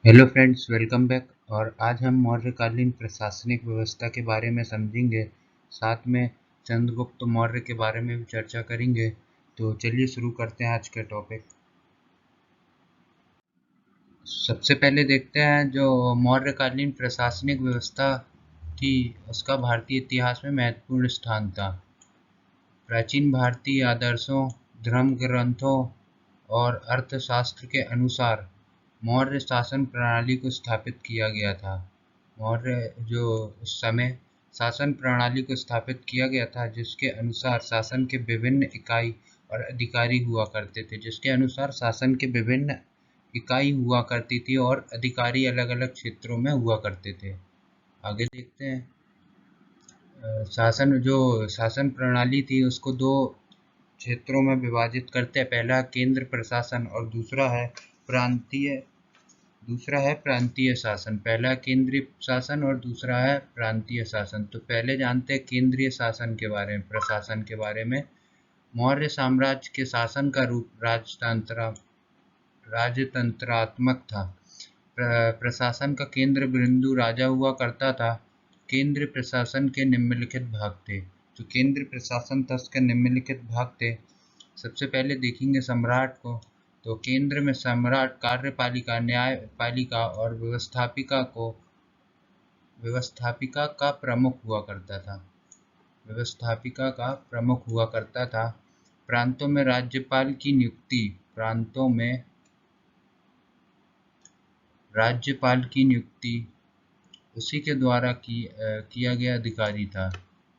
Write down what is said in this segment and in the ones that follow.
Hello friends, welcome back. और आज हम मौर्यकालीन प्रशासनिक व्यवस्था के बारे में समझेंगे। साथ में चंद्रगुप्त मौर्य के बारे में भी चर्चा करेंगे। तो चलिए शुरू करते हैं आज का टॉपिक। सबसे पहले देखते हैं जो मौर्यकालीन प्रशासनिक व्यवस्था थी, उसका भारतीय इतिहास में महत्वपूर्ण स्थान था। प्राचीन भारतीय आदर्शों, धर्म ग्रंथों और अर्थशास्त्र के अनुसार मौर्य शासन प्रणाली को स्थापित किया गया था। मौर्य जो उस समय शासन प्रणाली को स्थापित किया गया था, जिसके अनुसार शासन के विभिन्न इकाई और अधिकारी हुआ करते थे जिसके अनुसार शासन के विभिन्न इकाई हुआ करती थी और अधिकारी अलग अलग क्षेत्रों में हुआ करते थे। आगे देखते हैं। शासन प्रणाली थी उसको दो क्षेत्रों में विभाजित करते हैं। पहला केंद्र प्रशासन और दूसरा है प्रांतीय शासन। पहला केंद्रीय शासन और दूसरा है प्रांतीय शासन। तो पहले जानते हैं केंद्रीय शासन के बारे में, प्रशासन के बारे में। मौर्य साम्राज्य के शासन का रूप राजतंत्रात्मक था। प्रशासन का केंद्र बिंदु राजा हुआ करता था। केंद्रीय प्रशासन के निम्नलिखित भाग थे। जो केंद्रीय प्रशासन था उसके निम्नलिखित भाग थे। सबसे पहले देखेंगे सम्राट को। तो केंद्र में सम्राट कार्यपालिका, न्यायपालिका और व्यवस्थापिका का प्रमुख हुआ करता था। प्रांतों में राज्यपाल की नियुक्ति उसी के द्वारा किया गया अधिकारी था।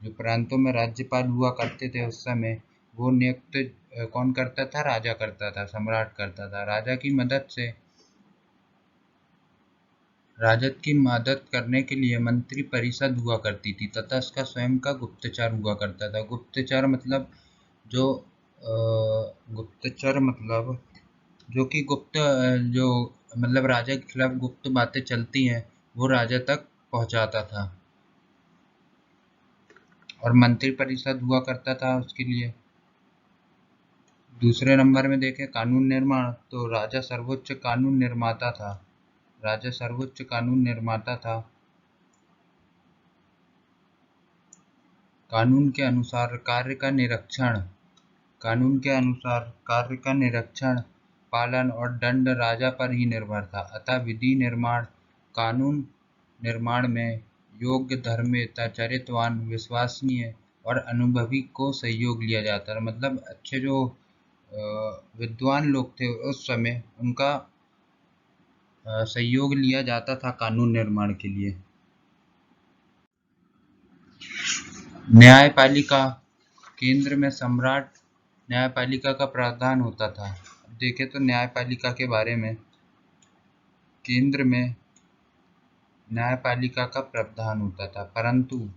जो प्रांतों में राज्यपाल हुआ करते थे उस समय, वो नियुक्त कौन करता था? राजा करता था, सम्राट करता था। राजद की मदद करने के लिए मंत्री परिषद हुआ करती थी तथा इसका स्वयं का गुप्तचर हुआ करता था। गुप्तचर मतलब जो कि जो मतलब राजा के खिलाफ गुप्त बातें चलती हैं, वो राजा तक पहुंचाता था। और मंत्री परिषद हुआ करता था उसके लिए। दूसरे नंबर में देखें कानून निर्माण, तो राजा सर्वोच्च कानून निर्माता था। कानून के अनुसार कार्य का निरीक्षण, पालन और दंड राजा पर ही निर्भर था। अतः कानून निर्माण में योग्य, धर्मिष्ठ, चरित्रवान, विश्वसनीय और अनुभवी को सहयोग लिया जाता था। मतलब अच्छे जो विद्वान लोग थे उस समय, उनका सहयोग लिया जाता था कानून निर्माण के लिए। न्यायपालिका, केंद्र में सम्राट न्यायपालिका का प्रधान होता था। अब देखें तो न्यायपालिका के बारे में, केंद्र में न्यायपालिका का प्रावधान होता था, परंतु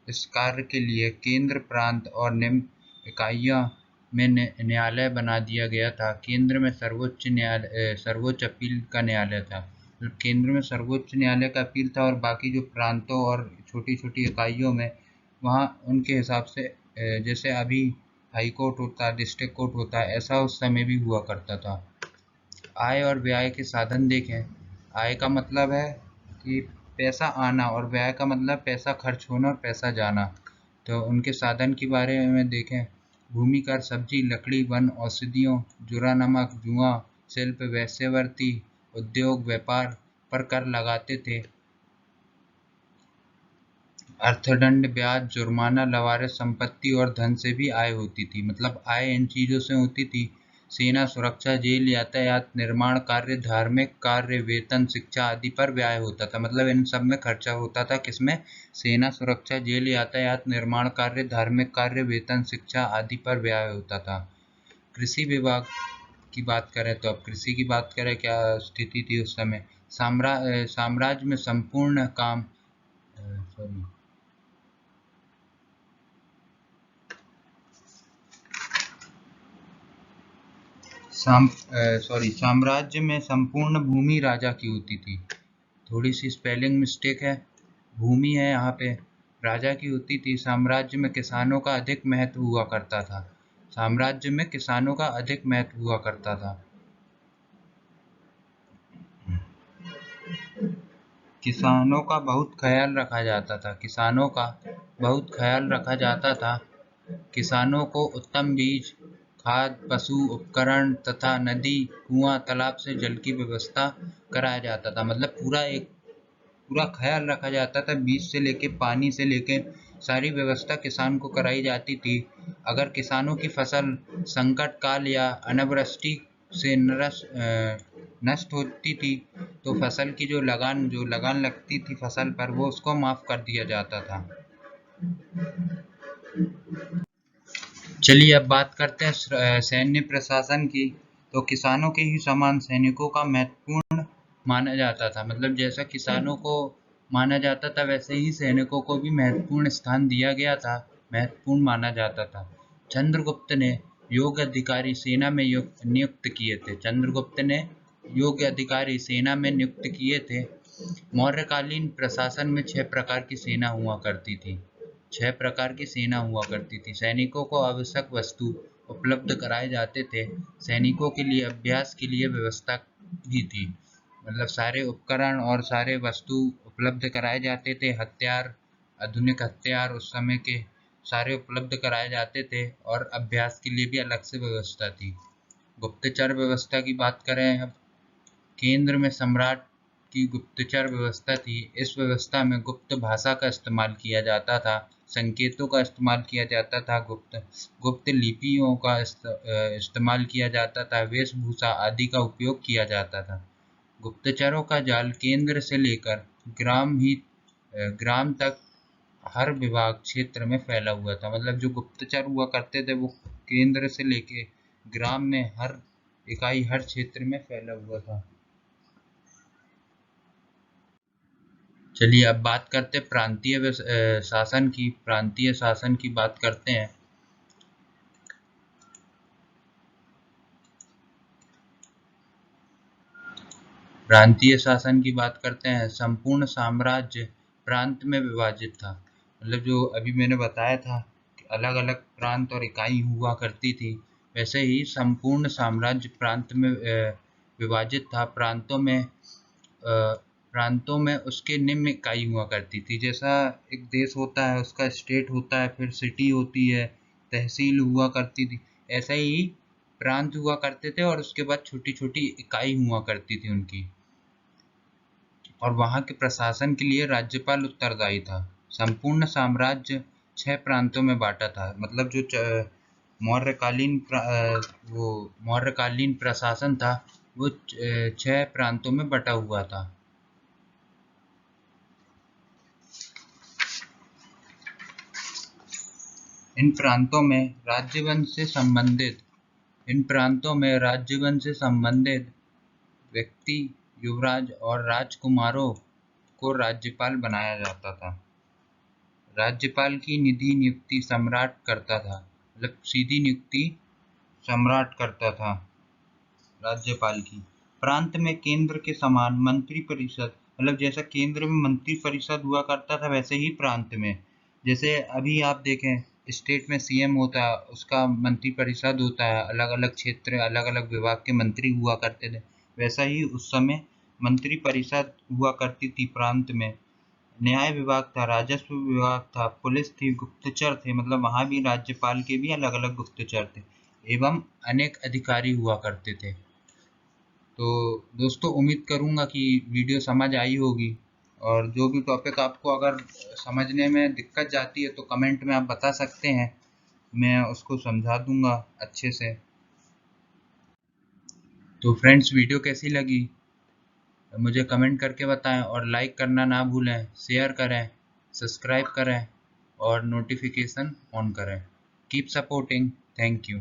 इस कार्य के लिए केंद्र, प्रांत और निम्न इकाइयों में न्यायालय बना दिया गया था। केंद्र में सर्वोच्च अपील का न्यायालय था। केंद्र में सर्वोच्च न्यायालय का अपील था और बाकी जो प्रांतों और छोटी छोटी इकाइयों में, वहाँ उनके हिसाब से जैसे अभी हाई कोर्ट होता है, डिस्ट्रिक्ट कोर्ट होता है, ऐसा उस समय भी हुआ करता था। आय और व्यय के साधन देखें। आय का मतलब है कि पैसा आना, और व्यय का मतलब पैसा खर्च होना और पैसा जाना। तो उनके साधन के बारे में देखें। भूमि कर, सब्जी, लकड़ी, वन, औषधियों, जुरा, नमक, जुआ, शिल्प, वेश्यावृत्ति, उद्योग, व्यापार पर कर लगाते थे। अर्थदंड, ब्याज, जुर्माना, लवारिस संपत्ति और धन से भी आय होती थी। मतलब आय इन चीजों से होती थी। सेना, सुरक्षा, जेल, यातायात, निर्माण कार्य, धार्मिक कार्य, वेतन, शिक्षा आदि पर व्यय होता था। मतलब इन सब में खर्चा होता था। किसमें? सेना, सुरक्षा, जेल, यातायात, निर्माण कार्य, धार्मिक कार्य, वेतन, शिक्षा आदि पर व्यय होता था। कृषि विभाग की बात करें तो, अब कृषि की बात करें, क्या स्थिति थी उस समय। साम्राज्य में संपूर्ण काम सॉरी साम्राज्य में संपूर्ण भूमि राजा की होती थी। थोड़ी सी स्पेलिंग मिस्टेक है, भूमि है यहाँ पे, राजा की होती थी। साम्राज्य में किसानों का अधिक महत्व हुआ करता था। किसानों का बहुत ख्याल रखा जाता था। किसानों का बहुत ख्याल रखा जाता था। किसानों को उत्तम बीज, खाद, पशु उपकरण तथा नदी, कुआं, तालाब से जल की व्यवस्था कराया जाता था। मतलब पूरा ख्याल रखा जाता था। बीज से लेके पानी से लेके सारी व्यवस्था किसान को कराई जाती थी। अगर किसानों की फसल संकट काल या अनावृष्टि से नष्ट होती थी तो फसल की जो लगान लगती थी फसल पर, वो उसको माफ कर दिया जाता था। चलिए अब बात करते हैं सैन्य प्रशासन की। तो किसानों के ही समान सैनिकों का महत्वपूर्ण माना जाता था। मतलब जैसा किसानों को माना जाता था वैसे ही सैनिकों को भी महत्वपूर्ण स्थान दिया गया था, महत्वपूर्ण माना जाता था। चंद्रगुप्त ने योग्य अधिकारी सेना में नियुक्त किए थे। चंद्रगुप्त ने योग्य अधिकारी सेना में नियुक्त किए थे। मौर्यकालीन प्रशासन में 6 प्रकार की सेना हुआ करती थी। 6 प्रकार की सेना हुआ करती थी। सैनिकों को आवश्यक वस्तु उपलब्ध कराए जाते थे। सैनिकों के लिए अभ्यास के लिए व्यवस्था भी थी। मतलब सारे उपकरण और सारे वस्तु उपलब्ध कराए जाते थे। हथियार, आधुनिक हथियार उस समय के सारे उपलब्ध कराए जाते थे और अभ्यास के लिए भी अलग से व्यवस्था थी। गुप्तचर व्यवस्था की बात करें अब, केंद्र में सम्राट की गुप्तचर व्यवस्था थी। इस व्यवस्था में गुप्त भाषा का इस्तेमाल किया जाता था, संकेतों का इस्तेमाल किया जाता था, गुप्त लिपियों का इस्तेमाल किया जाता था, वेशभूषा आदि का उपयोग किया जाता था। गुप्तचरों का जाल केंद्र से लेकर ग्राम तक हर विभाग क्षेत्र में फैला हुआ था। मतलब जो गुप्तचर हुआ करते थे वो केंद्र से लेके ग्राम में हर इकाई, हर क्षेत्र में फैला हुआ था। चलिए अब बात करते हैं शासन की। प्रांतीय शासन की बात करते हैं। प्रांतीय शासन की बात करते हैं। संपूर्ण साम्राज्य प्रांत में विभाजित था। मतलब जो अभी मैंने बताया था कि अलग अलग प्रांत और इकाई हुआ करती थी, वैसे ही संपूर्ण साम्राज्य प्रांत में विभाजित था। प्रांतों में उसके निम्न इकाई हुआ करती थी। जैसा एक देश होता है उसका स्टेट होता है, फिर सिटी होती है, तहसील हुआ करती थी, ऐसा ही प्रांत हुआ करते थे और उसके बाद छोटी छोटी इकाई हुआ करती थी उनकी। और वहां के प्रशासन के लिए राज्यपाल उत्तरदायी था। संपूर्ण साम्राज्य 6 प्रांतों में बांटा था। मतलब जो मौर्यकालीन प्रशासन था वो 6 प्रांतों में बटा हुआ था। इन प्रांतों में राज्यवंश से संबंधित व्यक्ति, युवराज और राजकुमारों को राज्यपाल बनाया जाता था। राज्यपाल की नियुक्ति सम्राट करता था। मतलब सीधी नियुक्ति सम्राट करता था राज्यपाल की। प्रांत में केंद्र के समान मंत्री परिषद, मतलब जैसा केंद्र में मंत्री परिषद हुआ करता था वैसे ही प्रांत में, जैसे अभी आप देखें स्टेट में सीएम होता है, उसका मंत्री परिषद होता है, अलग अलग क्षेत्र, अलग अलग विभाग के मंत्री हुआ करते थे, वैसा ही उस समय मंत्री परिषद हुआ करती थी प्रांत में। न्याय विभाग था, राजस्व विभाग था, पुलिस थी, गुप्तचर थे, मतलब वहां भी राज्यपाल के भी अलग अलग गुप्तचर थे एवं अनेक अधिकारी हुआ करते थे। तो दोस्तों उम्मीद करूंगा कि वीडियो समझ आई होगी, और जो भी टॉपिक आपको अगर समझने में दिक्कत जाती है तो कमेंट में आप बता सकते हैं, मैं उसको समझा दूंगा अच्छे से। तो फ्रेंड्स वीडियो कैसी लगी मुझे कमेंट करके बताएं, और लाइक करना ना भूलें, शेयर करें, सब्सक्राइब करें और नोटिफिकेशन ऑन करें। Keep supporting. Thank you.